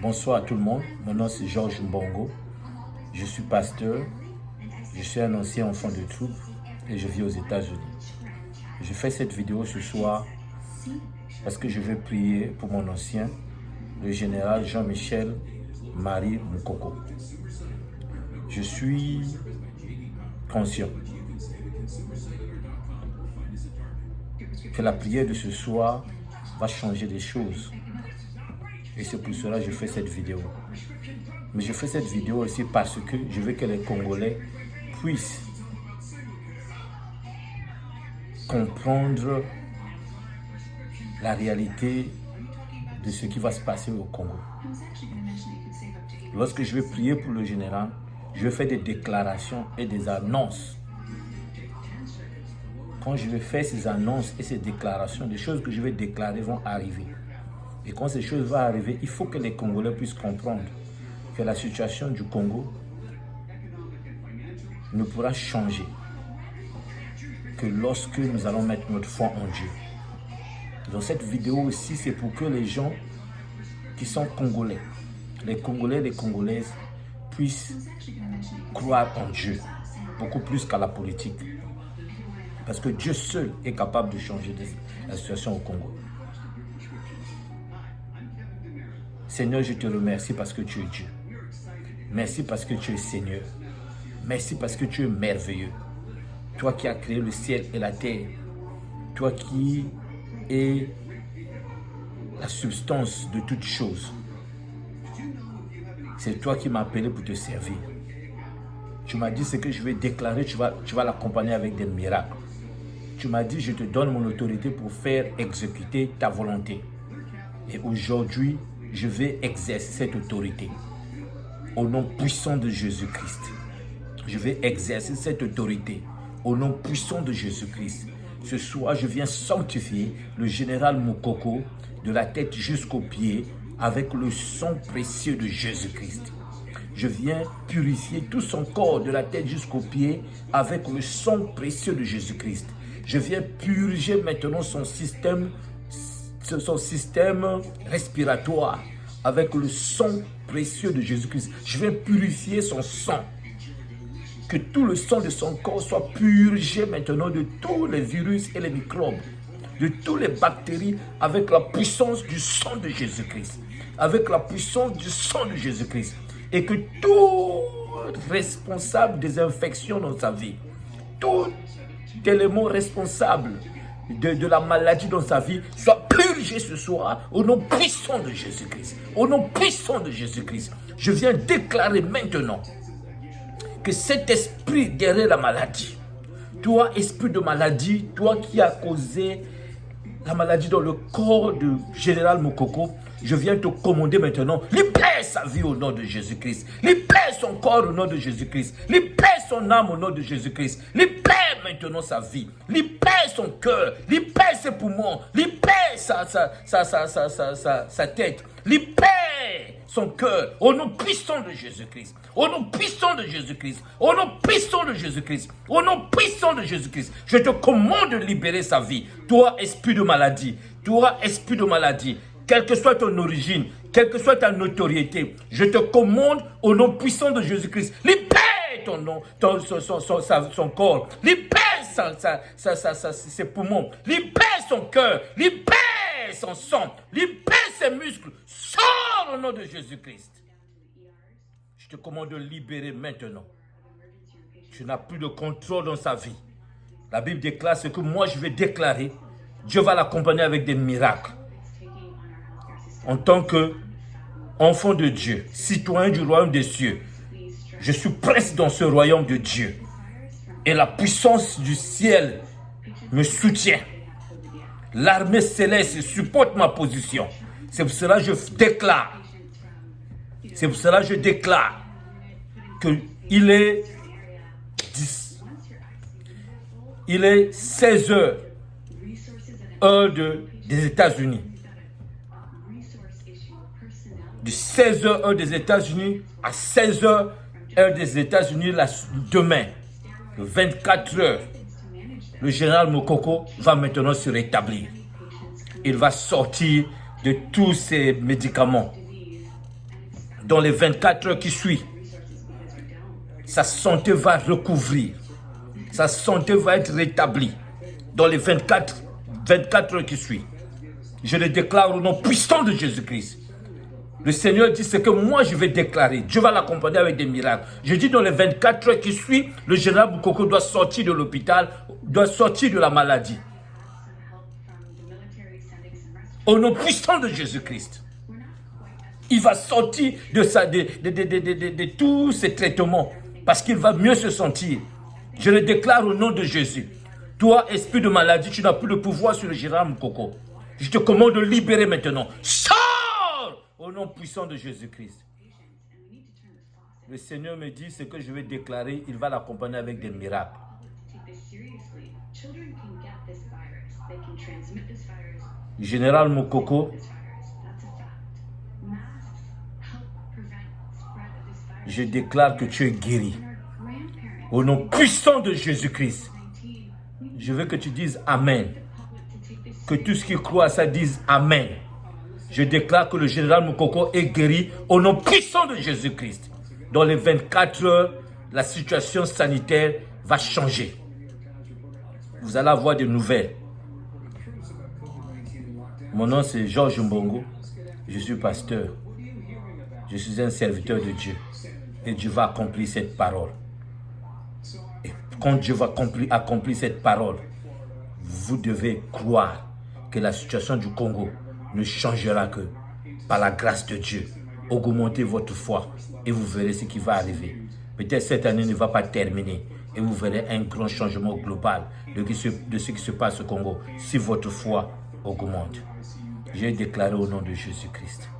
Bonsoir à tout le monde, mon nom c'est Georges Mbongo, je suis pasteur, je suis un ancien enfant de troupe et je vis aux États-Unis. Je fais cette vidéo ce soir parce que je veux prier pour mon ancien, le général Jean-Michel Marie Moukoko. Je suis conscient que la prière de ce soir va changer des choses. Et c'est pour cela que je fais cette vidéo. Mais je fais cette vidéo aussi parce que je veux que les Congolais puissent comprendre la réalité de ce qui va se passer au Congo. Lorsque je vais prier pour le général, je vais faire des déclarations et des annonces. Quand je vais faire ces annonces et ces déclarations, des choses que je vais déclarer vont arriver. Et quand ces choses vont arriver, il faut que les Congolais puissent comprendre que la situation du Congo ne pourra changer que lorsque nous allons mettre notre foi en Dieu. Dans cette vidéo aussi, c'est pour que les gens qui sont Congolais, les Congolais et les Congolaises, puissent croire en Dieu, beaucoup plus qu'à la politique. Parce que Dieu seul est capable de changer la situation au Congo. Seigneur, je te remercie parce que tu es Dieu. Merci parce que tu es Seigneur. Merci parce que tu es merveilleux. Toi qui as créé le ciel et la terre. Toi qui es la substance de toutes choses. C'est toi qui m'as appelé pour te servir. Tu m'as dit ce que je vais déclarer, tu vas l'accompagner avec des miracles. Tu m'as dit, je te donne mon autorité pour faire exécuter ta volonté. Et aujourd'hui, je vais exercer cette autorité. Au nom puissant de Jésus-Christ. Je vais exercer cette autorité. Au nom puissant de Jésus-Christ. Ce soir, je viens sanctifier le général Moukoko de la tête jusqu'aux pieds avec le sang précieux de Jésus-Christ. Je viens purifier tout son corps de la tête jusqu'aux pieds avec le sang précieux de Jésus-Christ. Je viens purger maintenant son système respiratoire avec le sang précieux de Jésus-Christ. Je vais purifier son sang. Que tout le sang de son corps soit purgé maintenant de tous les virus et les microbes, de toutes les bactéries avec la puissance du sang de Jésus-Christ. Avec la puissance du sang de Jésus-Christ. Et que tout responsable des infections dans sa vie, tout élément responsable de la maladie dans sa vie soit purgé ce soir au nom puissant de Jésus-Christ. Au nom puissant de Jésus-Christ. Je viens déclarer maintenant que cet esprit derrière la maladie, toi esprit de maladie, toi qui as causé la maladie dans le corps du général Moukoko, je viens te commander maintenant, libère sa vie au nom de Jésus-Christ. Libère son corps au nom de Jésus-Christ. Libère son âme au nom de Jésus-Christ. Libère maintenant sa vie. Libère son cœur. Libère ses poumons. Libère sa tête. Libère son cœur au nom puissant de Jésus-Christ. Au nom puissant de Jésus-Christ. Au nom puissant de Jésus-Christ. Au nom puissant de Jésus-Christ. Je te commande de libérer sa vie. Toi, esprit de maladie. Toi, esprit de maladie. Quelle que soit ton origine, quelle que soit ta notoriété, je te commande au nom puissant de Jésus-Christ. Libère son corps. Libère ses poumons. Libère son cœur. Libère son sang. Libère ses muscles. Sors au nom de Jésus-Christ. Je te commande de libérer maintenant. Tu n'as plus de contrôle dans sa vie. La Bible déclare ce que moi je vais déclarer. Dieu va l'accompagner avec des miracles. En tant qu'enfant de Dieu, citoyen du royaume des cieux, je suis prince dans ce royaume de Dieu. Et la puissance du ciel me soutient. L'armée céleste supporte ma position. C'est pour cela que je déclare. C'est pour cela que je déclare qu'il est 16 heures, heure des États-Unis. De 16 heures, heure des États-Unis, à 16 heures, heure des États-Unis, demain, le 24 heures, le général Moukoko va maintenant se rétablir. Il va sortir de tous ces médicaments. dans les 24 heures qui suivent, sa santé va recouvrir. Sa santé va être rétablie dans les 24 heures qui suivent. Je le déclare au nom puissant de Jésus-Christ. Le Seigneur dit ce que moi je vais déclarer. Dieu va l'accompagner avec des miracles. Je dis dans les 24 heures qui suivent, le général Moukoko doit sortir de l'hôpital, doit sortir de la maladie. Au nom puissant de Jésus-Christ. Il va sortir de tous ces traitements parce qu'il va mieux se sentir. Je le déclare au nom de Jésus. Toi, esprit de maladie, tu n'as plus de pouvoir sur le général Moukoko. Je te commande de libérer maintenant. Sors au nom puissant de Jésus-Christ. Le Seigneur me dit ce que je vais déclarer, il va l'accompagner avec des miracles. Général Moukoko, je déclare que tu es guéri. Au nom puissant de Jésus-Christ. Je veux que tu dises Amen. Que tous ceux qui croient à ça disent Amen. Je déclare que le général Moukoko est guéri au nom puissant de Jésus-Christ. Dans les 24 heures, la situation sanitaire va changer. Vous allez avoir des nouvelles. Mon nom c'est Georges Mbongo. Je suis pasteur. Je suis un serviteur de Dieu. Et Dieu va accomplir cette parole. Et quand Dieu va accomplir cette parole, vous devez croire que la situation du Congo ne changera que par la grâce de Dieu. Augmentez votre foi et vous verrez ce qui va arriver. Peut-être cette année ne va pas terminer et vous verrez un grand changement global de ce qui se passe au Congo si votre foi augmente. J'ai déclaré au nom de Jésus-Christ.